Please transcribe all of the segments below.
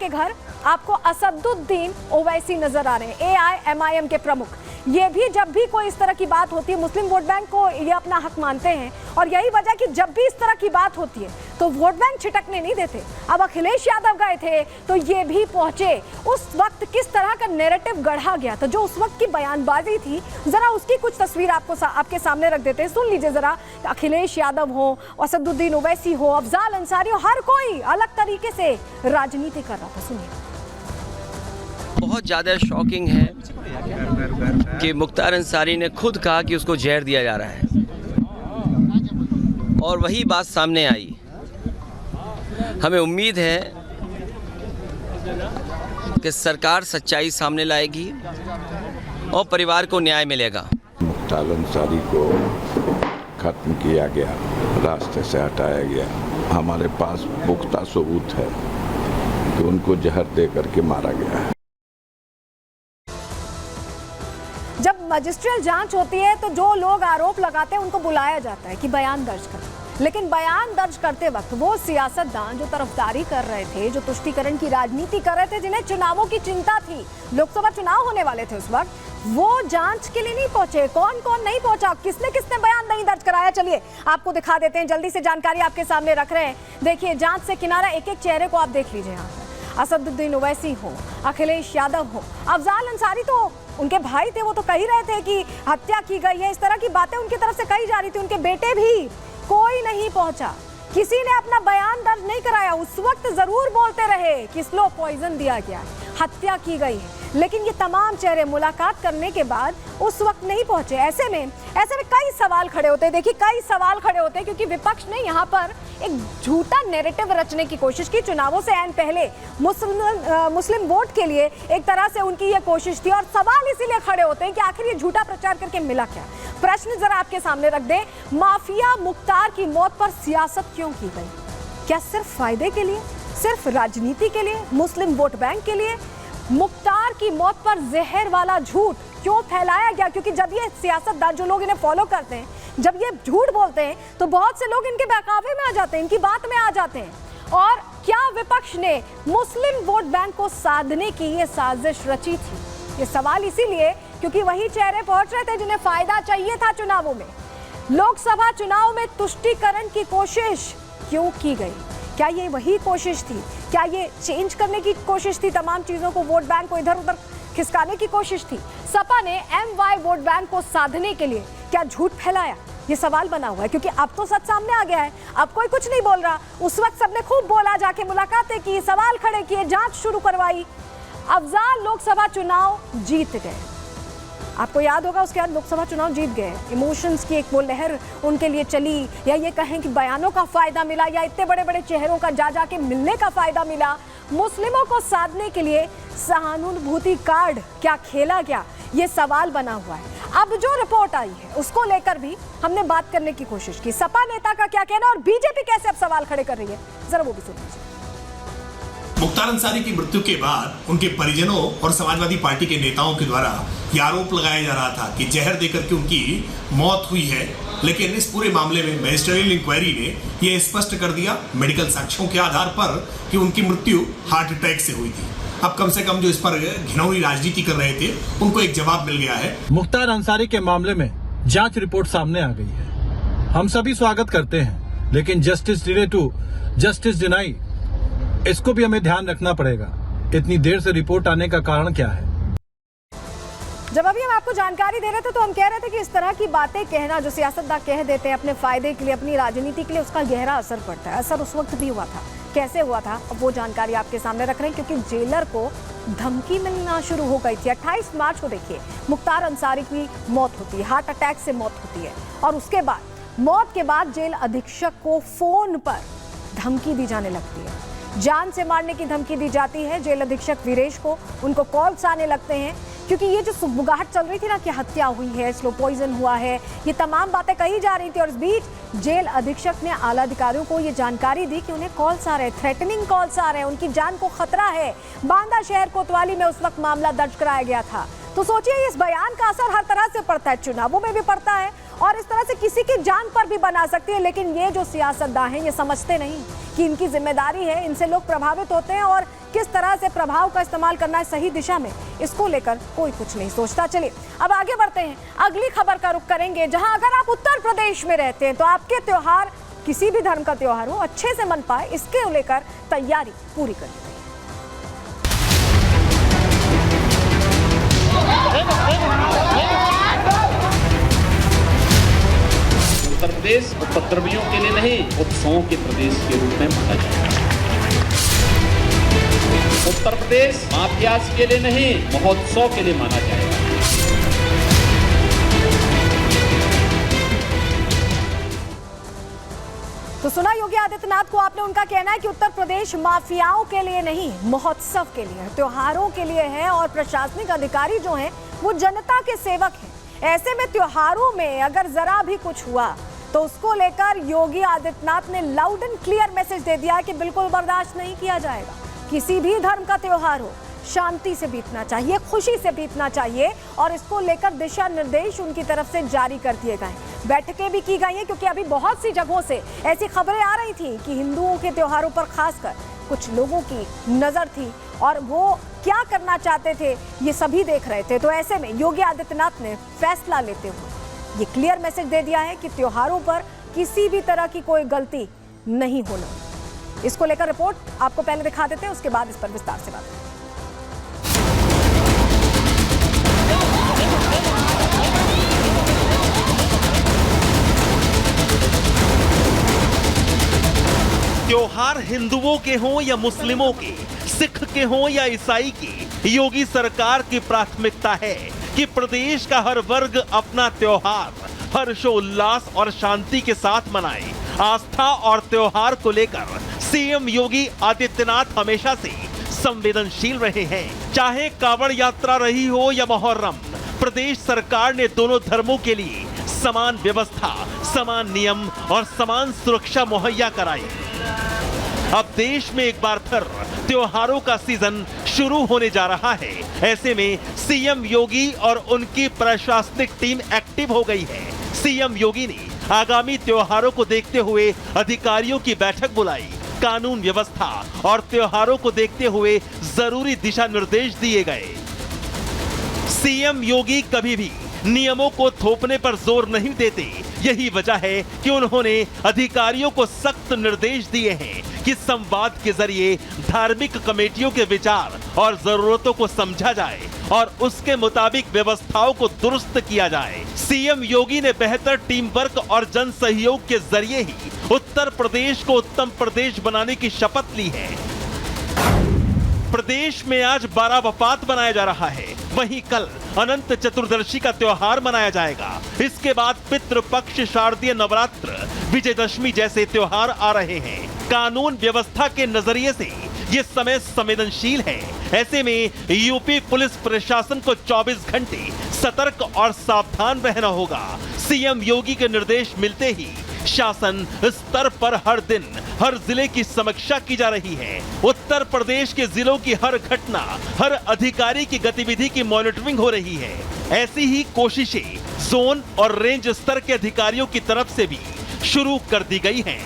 के घर आपको असदुद्दीन ओवैसी नजर आ रहे हैं, AIMIM के प्रमुख। ये भी जब भी कोई इस तरह की बात होती है, मुस्लिम वोट बैंक को ये अपना हक मानते हैं और यही वजह कि जब भी इस तरह की बात होती है तो वोट बैंक छिटकने नहीं देते। अब अखिलेश यादव गए थे तो ये भी पहुंचे। उस वक्त किस तरह का नैरेटिव गढ़ा गया था, जो उस वक्त की बयानबाजी थी, जरा उसकी कुछ तस्वीर आपके सामने रख देते हैं। सुन लीजिए जरा। अखिलेश यादव हो, असदुद्दीन ओवैसी हो, अफजाल अंसारी हो, हर कोई अलग तरीके से राजनीति कर रहा था। सुनिए। बहुत ज़्यादा शॉकिंग है कि मुख्तार अंसारी ने खुद कहा कि उसको जहर दिया जा रहा है और वही बात सामने आई। हमें उम्मीद है कि सरकार सच्चाई सामने लाएगी और परिवार को न्याय मिलेगा। मुख्तार अंसारी को खत्म किया गया, रास्ते से हटाया गया। हमारे पास पुख्ता सबूत है कि उनको जहर दे करके मारा गया है। जब मजिस्ट्रियल जांच होती है तो जो लोग आरोप लगाते हैं उनको बुलाया जाता है कि बयान दर्ज करें, लेकिन बयान दर्ज करते वक्त वो सियासतदान जो तरफदारी कर रहे थे, जो तुष्टीकरण की राजनीति कर रहे थे, जिन्हें चुनावों की चिंता थी, लोकसभा चुनाव होने वाले थे उस वक्त, वो जांच के लिए नहीं पहुंचे। कौन कौन नहीं पहुंचा, किसने किसने बयान नहीं दर्ज कराया, चलिए आपको दिखा देते हैं। जल्दी से जानकारी आपके सामने रख रहे हैं। देखिए, जांच से किनारा, एक एक चेहरे को आप देख लीजिए। यहाँ असदुद्दीन ओवैसी हो, अखिलेश यादव हो, अफजाल अंसारी तो उनके भाई थे, वो तो कह ही रहे थे कि हत्या की गई है, इस तरह की बातें उनकी तरफ से कही जा रही थी। उनके बेटे भी, कोई नहीं पहुंचा, किसी ने अपना बयान दर्ज नहीं कराया। उस वक्त जरूर बोलते रहे कि स्लो पॉइजन दिया गया है, हत्या की गई है, लेकिन ये तमाम चेहरे मुलाकात करने के बाद उस वक्त नहीं पहुंचे। ऐसे में कई सवाल खड़े होते हैं। देखिए, कई सवाल खड़े होते हैं क्योंकि विपक्ष ने यहाँ पर एक झूठा नैरेटिव रचने की कोशिश की। चुनावों से ऐन पहले मुस्लिम वोट के लिए एक तरह से उनकी ये कोशिश थी और सवाल इसीलिए खड़े होते हैं कि आखिर ये झूठा प्रचार करके मिला क्या। प्रश्न जरा आपके सामने रख दें। माफिया मुख्तार की मौत पर सियासत क्यों की गई? क्या सिर्फ फायदे के लिए, सिर्फ राजनीति के लिए, मुस्लिम वोट बैंक के लिए? मुख्तार की मौत पर जहर वाला झूठ क्यों फैलाया गया? क्योंकि जब ये सियासतदान, जो लोग इन्हें फॉलो करते हैं, जब ये झूठ बोलते हैं तो बहुत से लोग इनके बहकावे में आ जाते हैं, इनकी बात में आ जाते हैं। और क्या विपक्ष ने मुस्लिम वोट बैंक को साधने की ये साजिश रची थी? ये सवाल इसीलिए क्योंकि वही चेहरे पहुंच रहे थे जिन्हें फायदा चाहिए था चुनावों में। लोकसभा चुनाव में तुष्टीकरण की कोशिश क्यों की गई? क्या ये वही कोशिश थी? क्या ये चेंज करने की कोशिश थी? तमाम चीजों को, वोट बैंक को इधर उधर खिसकाने की कोशिश थी? सपा ने MY वोट बैंक को साधने के लिए क्या झूठ फैलाया? ये सवाल बना हुआ है क्योंकि अब तो सच सामने आ गया है। अब कोई कुछ नहीं बोल रहा। उस वक्त सबने खूब बोला, जाके मुलाकातें की, सवाल खड़े किए, जांच शुरू करवाई। अफजाल लोकसभा चुनाव जीत गए। आपको याद होगा, उसके बाद लोकसभा चुनाव जीत गए। इमोशंस की एक वो लहर उनके लिए चली, या ये कहें कि बयानों का फायदा मिला, या इतने बड़े बड़े चेहरों का जा के मिलने का फायदा मिला। मुस्लिमों को साधने के लिए सहानुभूति कार्ड क्या खेला गया? ये सवाल बना हुआ है। अब जो रिपोर्ट आई है उसको लेकर भी हमने बात करने की कोशिश की। सपा नेता का क्या कहना और बीजेपी कैसे अब सवाल खड़े कर रही है, जरा वो भी सुन लीजिए। मुख्तार अंसारी की मृत्यु के बाद उनके परिजनों और समाजवादी पार्टी के नेताओं के द्वारा यह आरोप लगाया जा रहा था कि जहर देकर के उनकी मौत हुई है, लेकिन इस पूरे मामले में मैजिस्ट्रियल इंक्वायरी ने यह स्पष्ट कर दिया मेडिकल साक्ष्यों के आधार पर कि उनकी मृत्यु हार्ट अटैक से हुई थी। अब कम से कम जो इस पर घिनौनी राजनीति कर रहे थे उनको एक जवाब मिल गया है। मुख्तार अंसारी के मामले में जांच रिपोर्ट सामने आ गई है। हम सभी स्वागत करते हैं, लेकिन justice delay to justice deny, इसको भी हमें ध्यान रखना पड़ेगा। इतनी देर से रिपोर्ट आने का कारण क्या है? जब अभी हम आपको जानकारी दे रहे थे तो हम कह रहे थे कि इस तरह की बातें कहना, जो सियासतदान कह देते हैं अपने फायदे के लिए, अपनी राजनीति के लिए, उसका गहरा असर पड़ता है। असर उस वक्त भी हुआ था। कैसे हुआ था, अब वो जानकारी आपके सामने रख रहे हैं क्योंकि जेलर को धमकी मिलना शुरू हो गई थी। 28 मार्च को देखिए, मुख्तार अंसारी की मौत होती है, हार्ट अटैक से मौत होती है, और उसके बाद मौत के बाद जेल अधीक्षक को फोन पर धमकी दी जाने लगती है। जान से मारने की धमकी दी जाती है जेल अधीक्षक वीरेश को। उनको कॉल्स आने लगते हैं क्योंकि ये जो सुगबुगाहट चल रही थी ना कि हत्या हुई है, स्लो पॉइजन हुआ है, ये तमाम बातें कही जा रही थी। और इस बीच जेल अधीक्षक ने आला अधिकारियों को ये जानकारी दी कि उन्हें कॉल्स आ रहे हैं, थ्रेटनिंग कॉल्स आ रहे हैं, उनकी जान को खतरा है। बांदा शहर कोतवाली में उस वक्त मामला दर्ज कराया गया था। तो सोचिए, इस बयान का असर हर तरह से पड़ता है, चुनावों में भी पड़ता है और इस तरह से किसी की जान पर भी बना सकती है। लेकिन ये जो सियासतदान हैं, ये समझते नहीं कि इनकी जिम्मेदारी है, इनसे लोग प्रभावित होते हैं और किस तरह से प्रभाव का इस्तेमाल करना है सही दिशा में, इसको लेकर कोई कुछ नहीं सोचता। चलिए अब आगे बढ़ते हैं, अगली खबर का रुख करेंगे, जहां अगर आप उत्तर प्रदेश में रहते हैं तो आपके त्योहार, किसी भी धर्म का त्योहार हो, अच्छे से मन पाए, इसके लेकर तैयारी पूरी कर ली। उत्तर प्रदेश उपद्रवियों के लिए नहीं, उत्सवों के प्रदेश के रूप में माना जाएगा। उत्तर प्रदेश माफियाज के लिए नहीं, महोत्सव के लिए माना जाएगा। तो सुना योगी आदित्यनाथ को, आपने उनका कहना है कि उत्तर प्रदेश माफियाओं के लिए नहीं, महोत्सव के लिए है, त्योहारों के लिए है और प्रशासनिक अधिकारी जो हैं वो जनता के सेवक हैं। ऐसे में त्योहारों में अगर जरा भी कुछ हुआ तो उसको लेकर योगी आदित्यनाथ ने लाउड एंड क्लियर मैसेज दे दिया है कि बिल्कुल बर्दाश्त नहीं किया जाएगा। किसी भी धर्म का त्योहार हो, शांति से बीतना चाहिए, खुशी से बीतना चाहिए और इसको लेकर दिशा निर्देश उनकी तरफ से जारी कर दिए गए। बैठकें भी की गई हैं क्योंकि अभी बहुत सी जगहों से ऐसी खबरें आ रही थी कि हिंदुओं के त्योहारों पर खासकर कुछ लोगों की नजर थी और वो क्या करना चाहते थे ये सभी देख रहे थे। तो ऐसे में योगी आदित्यनाथ ने फैसला लेते हुए ये क्लियर मैसेज दे दिया है कि त्योहारों पर किसी भी तरह की कोई गलती नहीं होना। इसको लेकर रिपोर्ट आपको पहले दिखा देते हैं, उसके बाद इस पर विस्तार से बात करेंगे। त्योहार हिंदुओं के हों या मुस्लिमों के, सिख के हों या ईसाई के, योगी सरकार की प्राथमिकता है कि प्रदेश का हर वर्ग अपना त्योहार हर्षोल्लास और शांति के साथ मनाए। आस्था और त्योहार को लेकर सीएम योगी आदित्यनाथ हमेशा से संवेदनशील रहे हैं। चाहे कांवड़ यात्रा रही हो या मुहर्रम, प्रदेश सरकार ने दोनों धर्मों के लिए समान व्यवस्था, समान नियम और समान सुरक्षा मुहैया कराई। अब देश में एक बार फिर त्योहारों का सीजन शुरू होने जा रहा है। ऐसे में सीएम योगी और उनकी प्रशासनिक टीम एक्टिव हो गई है। सीएम योगी ने आगामी त्योहारों को देखते हुए अधिकारियों की बैठक बुलाई। कानून व्यवस्था और त्योहारों को देखते हुए जरूरी दिशा निर्देश दिए गए। सीएम योगी कभी भी नियमों को थोपने पर जोर नहीं देते। यही वजह है कि उन्होंने अधिकारियों को सख्त निर्देश दिए हैं कि संवाद के जरिए धार्मिक कमेटियों के विचार और जरूरतों को समझा जाए और उसके मुताबिक व्यवस्थाओं को दुरुस्त किया जाए। सीएम योगी ने बेहतर टीम वर्क और जन सहयोग के जरिए ही उत्तर प्रदेश को उत्तम प्रदेश बनाने की शपथ ली है। प्रदेश में आज 12 वफात मनाया जा रहा है। वहीं कल अनंत चतुर्दशी का त्योहार मनाया जाएगा। इसके बाद पितृपक्ष, शारदीय नवरात्र, विजयदशमी जैसे त्योहार आ रहे हैं। कानून व्यवस्था के नजरिए से ये समय संवेदनशील है। ऐसे में यूपी पुलिस प्रशासन को 24 घंटे सतर्क और सावधान रहना होगा। सीएम योगी के निर्देश मिलते ही शासन स्तर पर हर दिन हर जिले की समीक्षा की जा रही है। उत्तर प्रदेश के जिलों की हर घटना, हर अधिकारी की गतिविधि की मॉनिटरिंग हो रही है। ऐसी ही कोशिशें जोन और रेंज स्तर के अधिकारियों की तरफ से भी शुरू कर दी गई हैं।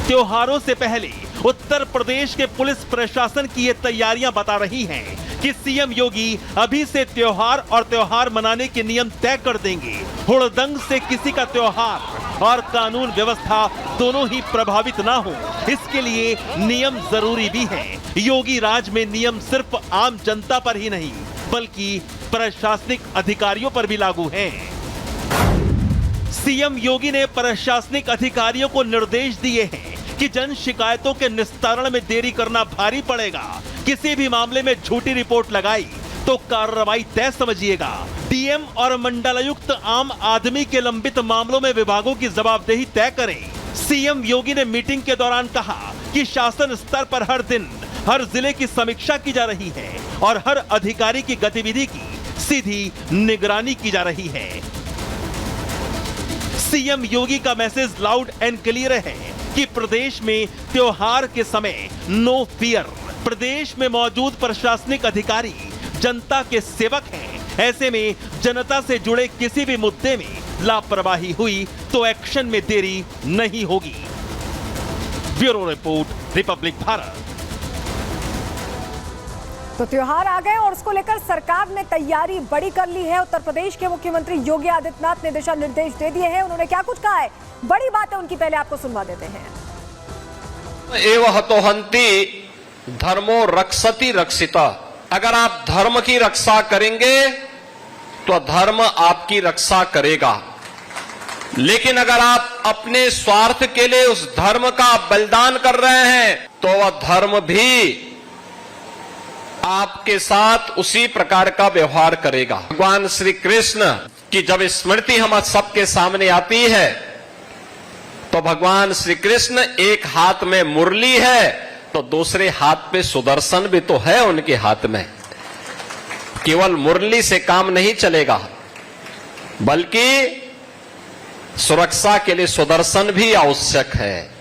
त्योहारों से पहले उत्तर प्रदेश के पुलिस प्रशासन की ये तैयारियां बता रही हैं कि सीएम योगी अभी से त्योहार और त्योहार मनाने के नियम तय कर देंगे। हुड़दंग से किसी का त्योहार और कानून व्यवस्था दोनों ही प्रभावित ना हो, इसके लिए नियम जरूरी भी हैं। योगी राज में नियम सिर्फ आम जनता पर ही नहीं बल्कि प्रशासनिक अधिकारियों पर भी लागू हैं। सीएम योगी ने प्रशासनिक अधिकारियों को निर्देश दिए हैं कि जन शिकायतों के निस्तारण में देरी करना भारी पड़ेगा। किसी भी मामले में झूठी रिपोर्ट लगाई तो कार्रवाई तय समझिएगा। डीएम और मंडलायुक्त आम आदमी के लंबित मामलों में विभागों की जवाबदेही तय करें। सीएम योगी ने मीटिंग के दौरान कहा कि शासन स्तर पर हर दिन हर जिले की समीक्षा की जा रही है और हर अधिकारी की गतिविधि की सीधी निगरानी की जा रही है। सीएम योगी का मैसेज लाउड एंड क्लियर है कि प्रदेश में त्योहार के समय नो फियर। प्रदेश में मौजूद प्रशासनिक अधिकारी जनता के सेवक हैं। ऐसे में जनता से जुड़े किसी भी मुद्दे में लापरवाही हुई तो एक्शन में देरी नहीं होगी। Bureau report, Republic Bharat. तो त्योहार आ गए और उसको लेकर सरकार ने तैयारी बड़ी कर ली है। उत्तर प्रदेश के मुख्यमंत्री योगी आदित्यनाथ ने दिशा निर्देश दे दिए हैं। उन्होंने क्या कुछ कहा है, बड़ी बात है उनकी, पहले आपको सुनवा देते हैं। एवं हतोहंति धर्मो रक्षति रक्षिता। अगर आप धर्म की रक्षा करेंगे तो धर्म आपकी रक्षा करेगा, लेकिन अगर आप अपने स्वार्थ के लिए उस धर्म का बलिदान कर रहे हैं तो वह धर्म भी आपके साथ उसी प्रकार का व्यवहार करेगा। भगवान श्री कृष्ण की जब स्मृति हम सबके सामने आती है तो भगवान श्री कृष्ण एक हाथ में मुरली है तो दूसरे हाथ पे सुदर्शन भी तो है उनके हाथ में। केवल मुरली से काम नहीं चलेगा, बल्कि सुरक्षा के लिए सुदर्शन भी आवश्यक है।